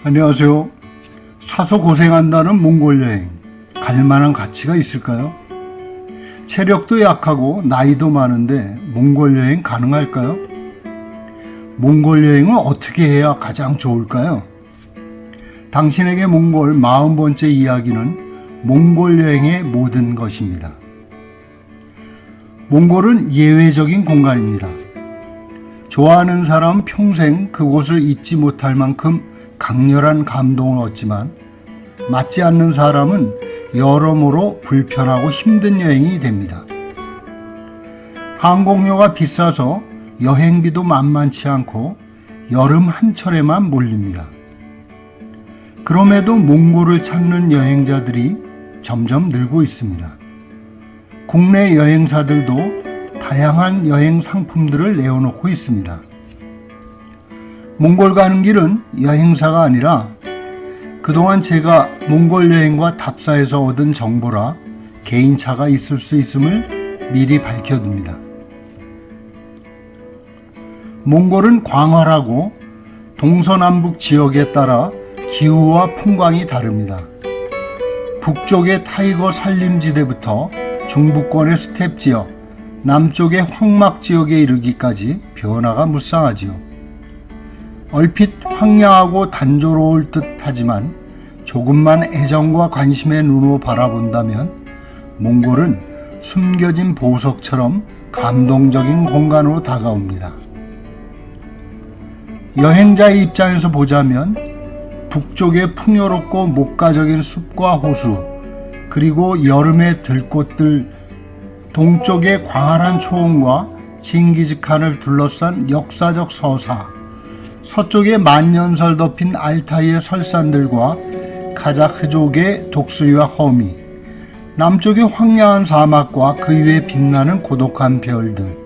안녕하세요. 사서 고생한다는 몽골 여행, 갈만한 가치가 있을까요? 체력도 약하고 나이도 많은데 몽골 여행 가능할까요? 몽골 여행은 어떻게 해야 가장 좋을까요? 당신에게 몽골 40번째 이야기는 몽골 여행의 모든 것입니다. 몽골은 예외적인 공간입니다. 좋아하는 사람은 평생 그곳을 잊지 못할 만큼 강렬한 감동을 얻지만 맞지 않는 사람은 여러모로 불편하고 힘든 여행이 됩니다. 항공료가 비싸서 여행비도 만만치 않고 여름 한철에만 몰립니다. 그럼에도 몽골을 찾는 여행자들이 점점 늘고 있습니다. 국내 여행사들도 다양한 여행 상품들을 내어놓고 있습니다. 몽골 가는 길은 여행사가 아니라 그동안 제가 몽골 여행과 답사에서 얻은 정보라 개인차가 있을 수 있음을 미리 밝혀둡니다. 몽골은 광활하고 동서남북 지역에 따라 기후와 풍광이 다릅니다. 북쪽의 타이거 산림지대부터 중부권의 스텝 지역, 남쪽의 황막 지역에 이르기까지 변화가 무쌍하지요. 얼핏 황량하고 단조로울 듯 하지만 조금만 애정과 관심의 눈으로 바라본다면 몽골은 숨겨진 보석처럼 감동적인 공간으로 다가옵니다. 여행자의 입장에서 보자면 북쪽의 풍요롭고 목가적인 숲과 호수, 그리고 여름의 들꽃들, 동쪽의 광활한 초원과 징기즈칸을 둘러싼 역사적 서사, 서쪽에 만년설 덮인 알타이의 설산들과 카자흐족의 독수리와 허미, 남쪽의 황량한 사막과 그 위에 빛나는 고독한 별들,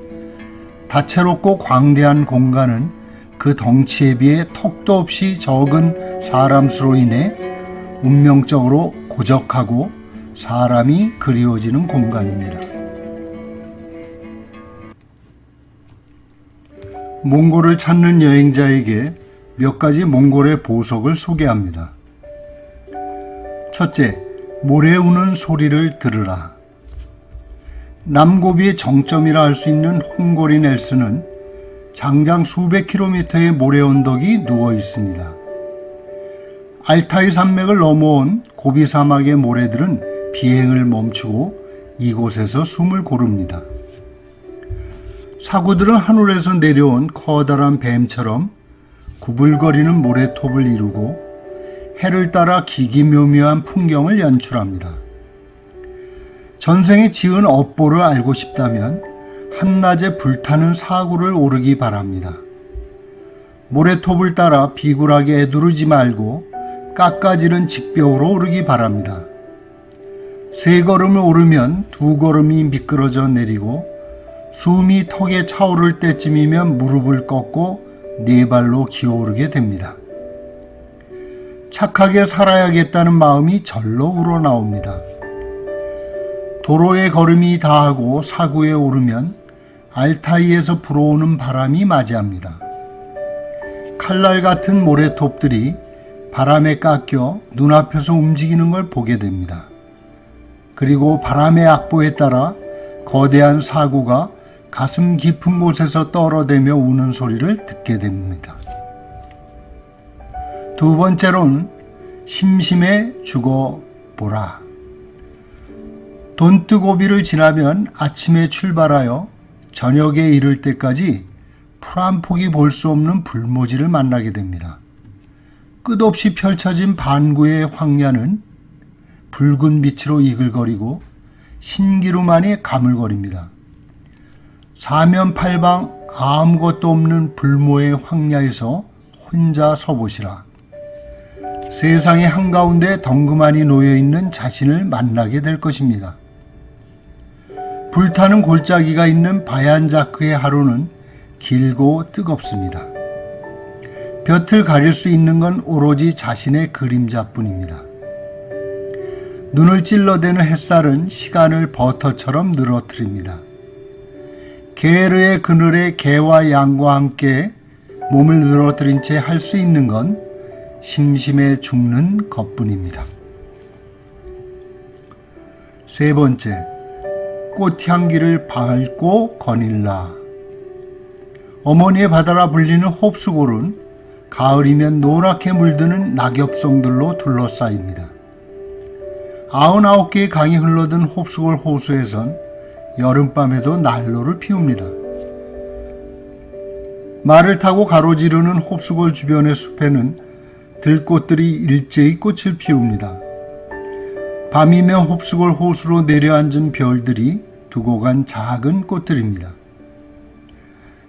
다채롭고 광대한 공간은 그 덩치에 비해 턱도 없이 적은 사람 수로 인해 운명적으로 고적하고 사람이 그리워지는 공간입니다. 몽골을 찾는 여행자에게 몇 가지 몽골의 보석을 소개합니다. 첫째, 모래 우는 소리를 들으라. 남고비의 정점이라 할 수 있는 홍고리 넬스는 장장 수백 킬로미터의 모래 언덕이 누워 있습니다. 알타이 산맥을 넘어온 고비 사막의 모래들은 비행을 멈추고 이곳에서 숨을 고릅니다. 사구들은 하늘에서 내려온 커다란 뱀처럼 구불거리는 모래톱을 이루고 해를 따라 기기묘묘한 풍경을 연출합니다. 전생에 지은 업보를 알고 싶다면 한낮에 불타는 사구를 오르기 바랍니다. 모래톱을 따라 비굴하게 애두르지 말고 깎아지른 직벽으로 오르기 바랍니다. 3걸음을 오르면 2걸음이 미끄러져 내리고 숨이 턱에 차오를 때쯤이면 무릎을 꺾고 4발로 기어오르게 됩니다. 착하게 살아야겠다는 마음이 절로 우러나옵니다. 도로의 걸음이 다하고 사구에 오르면 알타이에서 불어오는 바람이 맞이합니다. 칼날 같은 모래톱들이 바람에 깎여 눈앞에서 움직이는 걸 보게 됩니다. 그리고 바람의 악보에 따라 거대한 사구가 가슴 깊은 곳에서 떨어대며 우는 소리를 듣게 됩니다. 두 번째로는 심심해 죽어보라. 돈뜨고비를 지나면 아침에 출발하여 저녁에 이를 때까지 풀 한 폭이 볼 수 없는 불모지를 만나게 됩니다. 끝없이 펼쳐진 반구의 황야는 붉은 빛으로 이글거리고 신기루만이 가물거립니다. 사면팔방 아무것도 없는 불모의 황야에서 혼자 서보시라. 세상의 한가운데 덩그마니 놓여있는 자신을 만나게 될 것입니다. 불타는 골짜기가 있는 바얀자크의 하루는 길고 뜨겁습니다. 볕을 가릴 수 있는 건 오로지 자신의 그림자뿐입니다. 눈을 찔러대는 햇살은 시간을 버터처럼 늘어뜨립니다. 게르의 그늘에 개와 양과 함께 몸을 늘어뜨린 채 할 수 있는 건 심심해 죽는 것뿐입니다. 세 번째, 꽃향기를 밟고 거닐라. 어머니의 바다라 불리는 홉수골은 가을이면 노랗게 물드는 낙엽송들로 둘러싸입니다. 99개의 강이 흘러든 홉수골 호수에선 여름밤에도 난로를 피웁니다. 말을 타고 가로지르는 홉수골 주변의 숲에는 들꽃들이 일제히 꽃을 피웁니다. 밤이면 홉수골 호수로 내려앉은 별들이 두고 간 작은 꽃들입니다.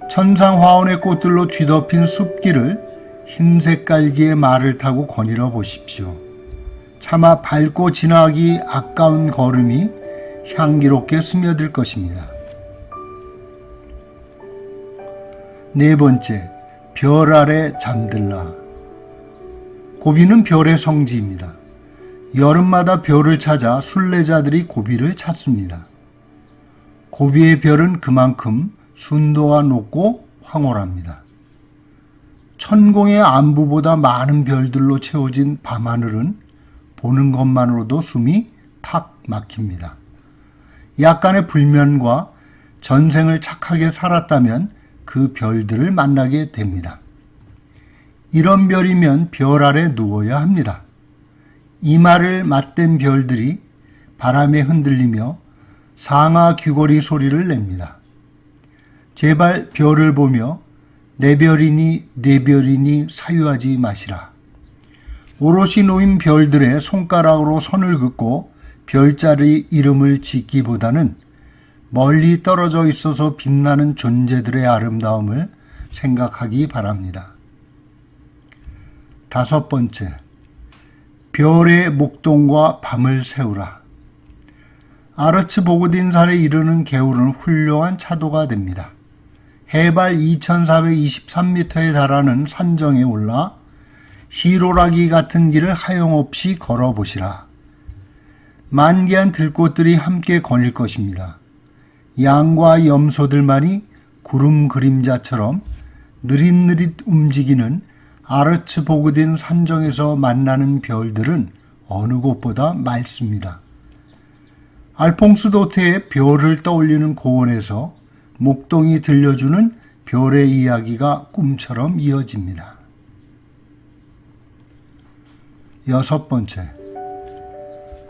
천상화원의 꽃들로 뒤덮인 숲길을 흰색 깔기의 말을 타고 거닐어 보십시오. 차마 밟고 지나가기 아까운 걸음이 향기롭게 스며들 것입니다. 네 번째, 별 아래 잠들라. 고비는 별의 성지입니다. 여름마다 별을 찾아 순례자들이 고비를 찾습니다. 고비의 별은 그만큼 순도가 높고 황홀합니다. 천공의 안부보다 많은 별들로 채워진 밤하늘은 보는 것만으로도 숨이 탁 막힙니다. 약간의 불면과 전생을 착하게 살았다면 그 별들을 만나게 됩니다. 이런 별이면 별 아래 누워야 합니다. 이마를 맞댄 별들이 바람에 흔들리며 상아 귀걸이 소리를 냅니다. 제발 별을 보며 내 별이니 내 별이니 사유하지 마시라. 오롯이 놓인 별들의 손가락으로 선을 긋고 별자리 이름을 짓기보다는 멀리 떨어져 있어서 빛나는 존재들의 아름다움을 생각하기 바랍니다. 다섯 번째, 별의 목동과 밤을 세우라. 아르츠보그딘산에 이르는 개울은 훌륭한 차도가 됩니다. 해발 2423m에 달하는 산정에 올라 시로라기 같은 길을 하염없이 걸어보시라. 만개한 들꽃들이 함께 거닐 것입니다. 양과 염소들만이 구름 그림자처럼 느릿느릿 움직이는 아르츠보그딘 산정에서 만나는 별들은 어느 곳보다 맑습니다. 알퐁스 도테의 별을 떠올리는 고원에서 목동이 들려주는 별의 이야기가 꿈처럼 이어집니다. 여섯 번째,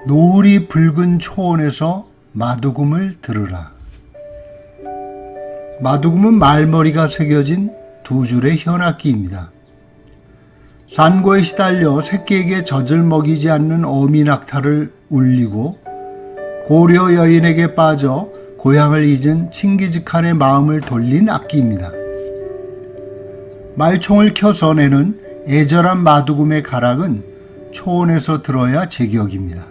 노을이 붉은 초원에서 마두금을 들으라. 마두금은 말머리가 새겨진 두 줄의 현악기입니다. 산고에 시달려 새끼에게 젖을 먹이지 않는 어미 낙타를 울리고 고려 여인에게 빠져 고향을 잊은 칭기즈칸의 마음을 돌린 악기입니다. 말총을 켜서 내는 애절한 마두금의 가락은 초원에서 들어야 제격입니다.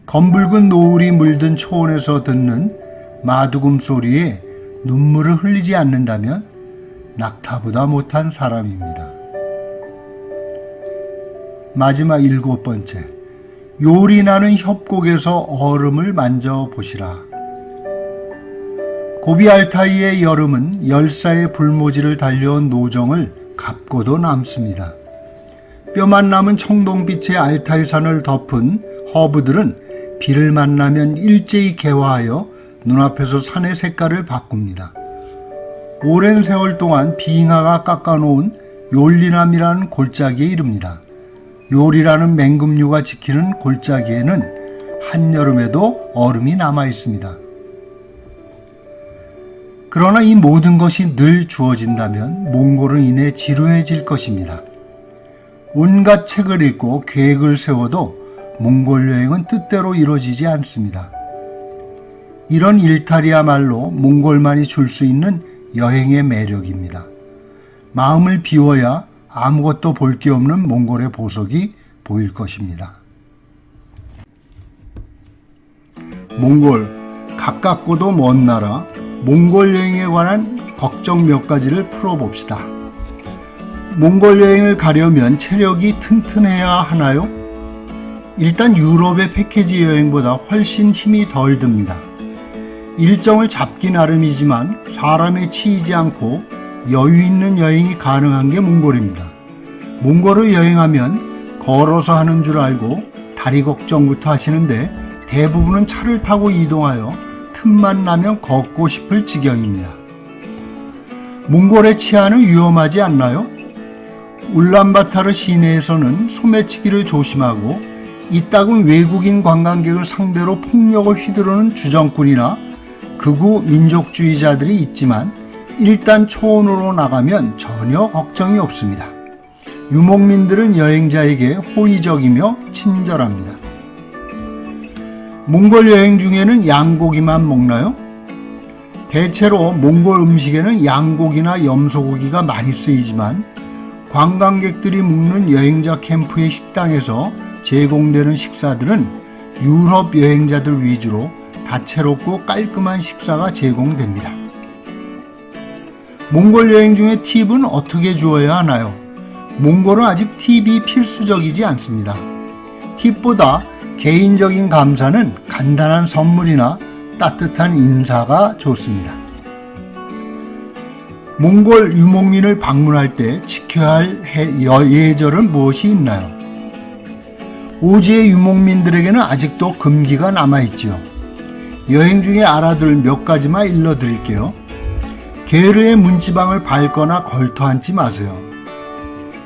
검붉은 노을이 물든 초원에서 듣는 마두금 소리에 눈물을 흘리지 않는다면 낙타보다 못한 사람입니다. 마지막 일곱 번째, 요리 나는 협곡에서 얼음을 만져보시라. 고비 알타이의 여름은 열사의 불모지를 달려온 노정을 갚고도 남습니다. 뼈만 남은 청동빛의 알타이 산을 덮은 허브들은 비를 만나면 일제히 개화하여 눈앞에서 산의 색깔을 바꿉니다. 오랜 세월 동안 빙하가 깎아놓은 욜리남이라는 골짜기에 이릅니다. 욜이라는 맹금류가 지키는 골짜기에는 한여름에도 얼음이 남아 있습니다. 그러나 이 모든 것이 늘 주어진다면 몽골은 이내 지루해질 것입니다. 온갖 책을 읽고 계획을 세워도 몽골 여행은 뜻대로 이루어지지 않습니다. 이런 일탈이야말로 몽골만이 줄 수 있는 여행의 매력입니다. 마음을 비워야 아무것도 볼 게 없는 몽골의 보석이 보일 것입니다. 몽골, 가깝고도 먼 나라, 몽골 여행에 관한 걱정 몇 가지를 풀어봅시다. 몽골 여행을 가려면 체력이 튼튼해야 하나요? 일단 유럽의 패키지 여행보다 훨씬 힘이 덜 듭니다. 일정을 잡기 나름이지만 사람에 치이지 않고 여유 있는 여행이 가능한 게 몽골입니다. 몽골을 여행하면 걸어서 하는 줄 알고 다리 걱정부터 하시는데 대부분은 차를 타고 이동하여 틈만 나면 걷고 싶을 지경입니다. 몽골의 치안은 위험하지 않나요? 울란바타르 시내에서는 소매치기를 조심하고 이따금 외국인 관광객을 상대로 폭력을 휘두르는 주정꾼이나 극우 민족주의자들이 있지만 일단 초원으로 나가면 전혀 걱정이 없습니다. 유목민들은 여행자에게 호의적이며 친절합니다. 몽골 여행 중에는 양고기만 먹나요? 대체로 몽골 음식에는 양고기나 염소고기가 많이 쓰이지만 관광객들이 묵는 여행자 캠프의 식당에서 제공되는 식사들은 유럽 여행자들 위주로 다채롭고 깔끔한 식사가 제공됩니다. 몽골 여행 중에 팁은 어떻게 주어야 하나요? 몽골은 아직 팁이 필수적이지 않습니다. 팁보다 개인적인 감사는 간단한 선물이나 따뜻한 인사가 좋습니다. 몽골 유목민을 방문할 때 지켜야 할 예절은 무엇이 있나요? 오지의 유목민들에게는 아직도 금기가 남아있지요. 여행 중에 알아둘 몇 가지만 일러드릴게요. 게르의 문지방을 밟거나 걸터 앉지 마세요.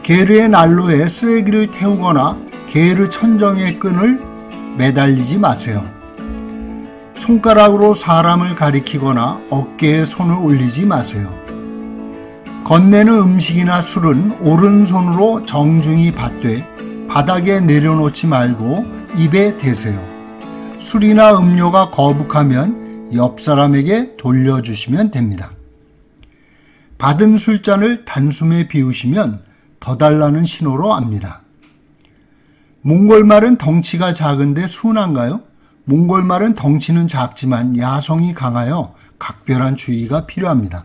게르의 난로에 쓰레기를 태우거나 게르 천정의 끈을 매달리지 마세요. 손가락으로 사람을 가리키거나 어깨에 손을 올리지 마세요. 건네는 음식이나 술은 오른손으로 정중히 받되 바닥에 내려놓지 말고 입에 대세요. 술이나 음료가 거북하면 옆 사람에게 돌려주시면 됩니다. 받은 술잔을 단숨에 비우시면 더 달라는 신호로 압니다. 몽골말은 덩치가 작은데 순한가요? 몽골말은 덩치는 작지만 야성이 강하여 각별한 주의가 필요합니다.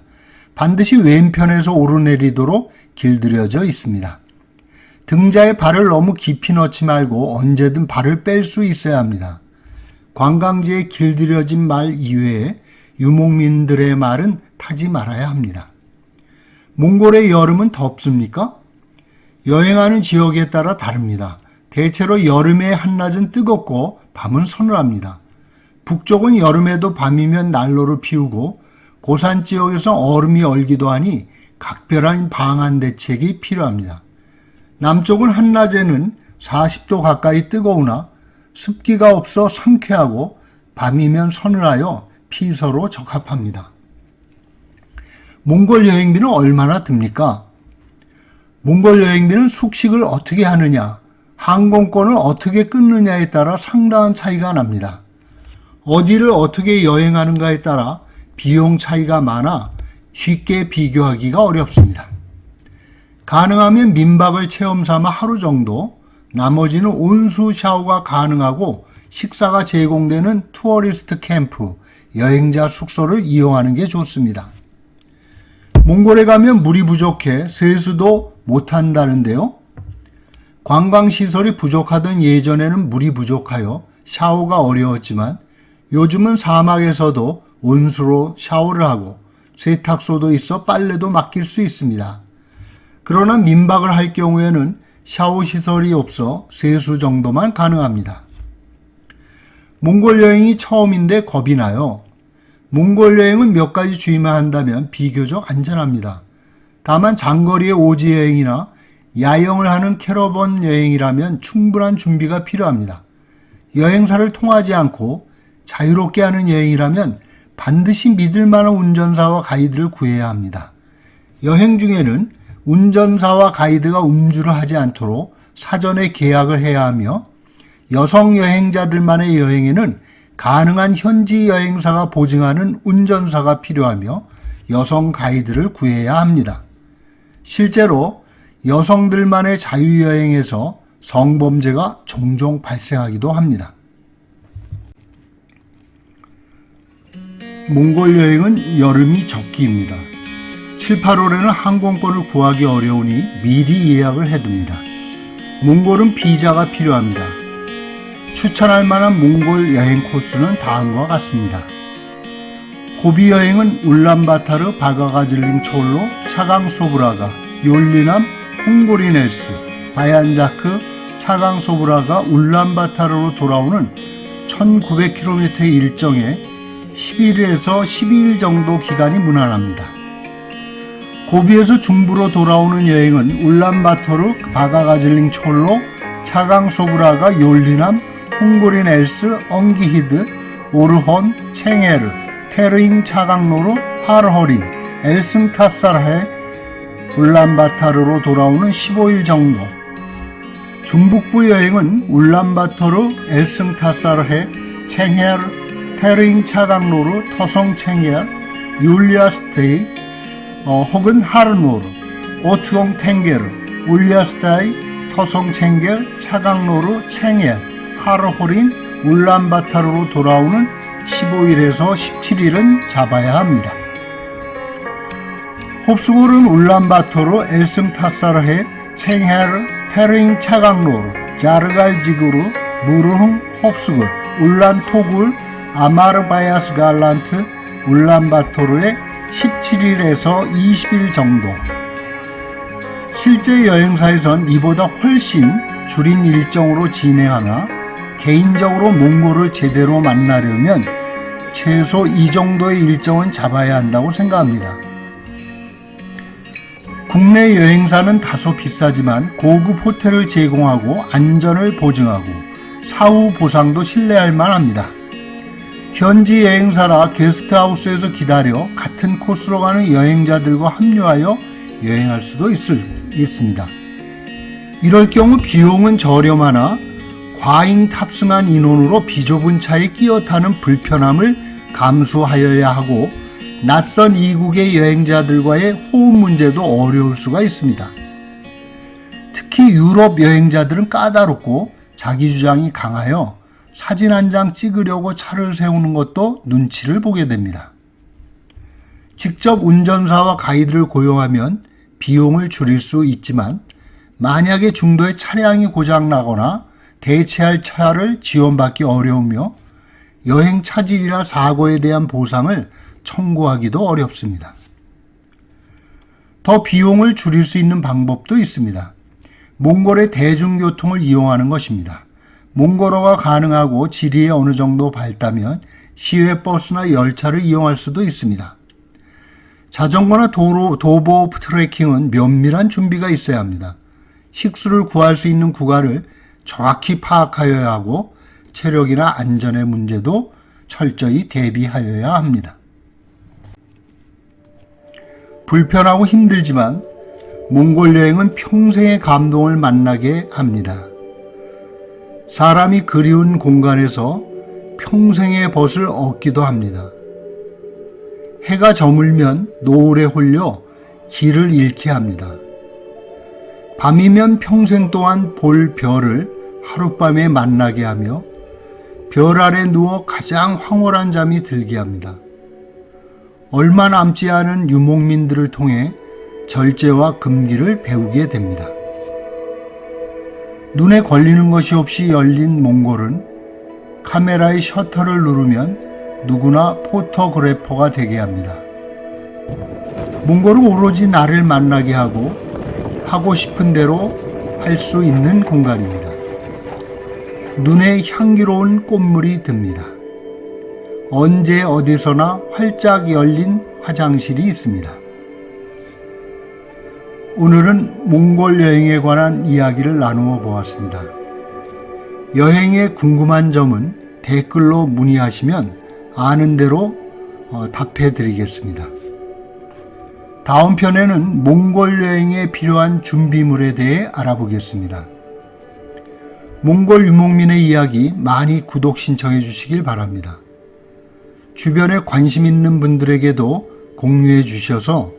반드시 왼편에서 오르내리도록 길들여져 있습니다. 등자에 발을 너무 깊이 넣지 말고 언제든 발을 뺄 수 있어야 합니다. 관광지에 길들여진 말 이외에 유목민들의 말은 타지 말아야 합니다. 몽골의 여름은 덥습니까? 여행하는 지역에 따라 다릅니다. 대체로 여름의 한낮은 뜨겁고 밤은 서늘합니다. 북쪽은 여름에도 밤이면 난로를 피우고 고산 지역에서 얼음이 얼기도 하니 각별한 방한 대책이 필요합니다. 남쪽은 한낮에는 40도 가까이 뜨거우나 습기가 없어 상쾌하고 밤이면 서늘하여 피서로 적합합니다. 몽골 여행비는 얼마나 듭니까? 몽골 여행비는 숙식을 어떻게 하느냐, 항공권을 어떻게 끊느냐에 따라 상당한 차이가 납니다. 어디를 어떻게 여행하는가에 따라 비용 차이가 많아 쉽게 비교하기가 어렵습니다. 가능하면 민박을 체험 삼아 하루 정도, 나머지는 온수 샤워가 가능하고 식사가 제공되는 투어리스트 캠프, 여행자 숙소를 이용하는 게 좋습니다. 몽골에 가면 물이 부족해 세수도 못한다는데요. 관광시설이 부족하던 예전에는 물이 부족하여 샤워가 어려웠지만 요즘은 사막에서도 온수로 샤워를 하고 세탁소도 있어 빨래도 맡길 수 있습니다. 그러나 민박을 할 경우에는 샤워시설이 없어 세수 정도만 가능합니다. 몽골 여행이 처음인데 겁이 나요. 몽골 여행은 몇 가지 주의만 한다면 비교적 안전합니다. 다만 장거리의 오지 여행이나 야영을 하는 캐러번 여행이라면 충분한 준비가 필요합니다. 여행사를 통하지 않고 자유롭게 하는 여행이라면 반드시 믿을 만한 운전사와 가이드를 구해야 합니다. 여행 중에는 운전사와 가이드가 음주를 하지 않도록 사전에 계약을 해야 하며 여성 여행자들만의 여행에는 가능한 현지 여행사가 보증하는 운전사가 필요하며 여성 가이드를 구해야 합니다. 실제로 여성들만의 자유여행에서 성범죄가 종종 발생하기도 합니다. 몽골 여행은 여름이 적기입니다. 7, 8월에는 항공권을 구하기 어려우니 미리 예약을 해둡니다. 몽골은 비자가 필요합니다. 추천할 만한 몽골 여행 코스는 다음과 같습니다. 고비 여행은 울란바타르, 바가가질링 촐로, 차강소브라가, 욜리남, 홍고리넬스, 바얀자크, 차강소브라가 울란바타르로 돌아오는 1900km의 일정에 11일에서 12일 정도 기간이 무난합니다. 고비에서 중부로 돌아오는 여행은 울란바토르, 바가가즐링 촐로, 차강소브라가 욜리남, 홍고리넬스, 엉기히드, 오르혼, 챙에르, 테르잉 차강로르, 하르허린, 엘승타사르해, 울란바타르로 돌아오는 15일 정도. 중북부 여행은 울란바토르, 엘승타사르해, 챙헤르, 테르잉 차강로르, 터성 챙헤르, 율리아스테이, 혹은 하르노르, 오트옹 탱게르, 울리아스타이, 터성 챙겔, 차강로르, 챙헤르, 하르호린, 울란바타르로 돌아오는 15일에서 17일은 잡아야 합니다. 홉수골은 울란바토르, 엘승타사르해, 챙헤르, 테르잉 차강로르, 자르갈지구르, 무르흥, 홉수골, 울란토굴, 아마르바야스 갈란트, 울란바토르의 17일에서 20일 정도. 실제 여행사에선 이보다 훨씬 줄인 일정으로 진행하나 개인적으로 몽골을 제대로 만나려면 최소 이 정도의 일정은 잡아야 한다고 생각합니다. 국내 여행사는 다소 비싸지만 고급 호텔을 제공하고 안전을 보증하고 사후 보상도 신뢰할 만합니다. 현지 여행사라 게스트하우스에서 기다려 같은 코스로 가는 여행자들과 합류하여 여행할 수도 있습니다. 이럴 경우 비용은 저렴하나 과잉 탑승한 인원으로 비좁은 차에 끼어 타는 불편함을 감수하여야 하고 낯선 이국의 여행자들과의 호흡 문제도 어려울 수가 있습니다. 특히 유럽 여행자들은 까다롭고 자기 주장이 강하여 사진 한 장 찍으려고 차를 세우는 것도 눈치를 보게 됩니다. 직접 운전사와 가이드를 고용하면 비용을 줄일 수 있지만 만약에 중도에 차량이 고장나거나 대체할 차를 지원받기 어려우며 여행 차질이나 사고에 대한 보상을 청구하기도 어렵습니다. 더 비용을 줄일 수 있는 방법도 있습니다. 몽골의 대중교통을 이용하는 것입니다. 몽골어가 가능하고 지리에 어느 정도 밝다면 시외버스나 열차를 이용할 수도 있습니다. 자전거나 도보 트레킹은 면밀한 준비가 있어야 합니다. 식수를 구할 수 있는 구간을 정확히 파악하여야 하고 체력이나 안전의 문제도 철저히 대비하여야 합니다. 불편하고 힘들지만 몽골 여행은 평생의 감동을 만나게 합니다. 사람이 그리운 공간에서 평생의 벗을 얻기도 합니다. 해가 저물면 노을에 홀려 길을 잃게 합니다. 밤이면 평생 동안 볼 별을 하룻밤에 만나게 하며 별 아래 누워 가장 황홀한 잠이 들게 합니다. 얼마 남지 않은 유목민들을 통해 절제와 금기를 배우게 됩니다. 눈에 걸리는 것이 없이 열린 몽골은 카메라의 셔터를 누르면 누구나 포토그래퍼가 되게 합니다. 몽골은 오로지 나를 만나게 하고 싶은 대로 할 수 있는 공간입니다. 눈에 향기로운 꽃물이 듭니다. 언제 어디서나 활짝 열린 화장실이 있습니다. 오늘은 몽골 여행에 관한 이야기를 나누어 보았습니다. 여행에 궁금한 점은 댓글로 문의하시면 아는 대로 답해 드리겠습니다. 다음 편에는 몽골 여행에 필요한 준비물에 대해 알아보겠습니다. 몽골 유목민의 이야기 많이 구독 신청해 주시길 바랍니다. 주변에 관심 있는 분들에게도 공유해 주셔서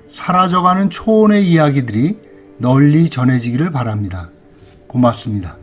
사라져가는 초원의 이야기들이 널리 전해지기를 바랍니다. 고맙습니다.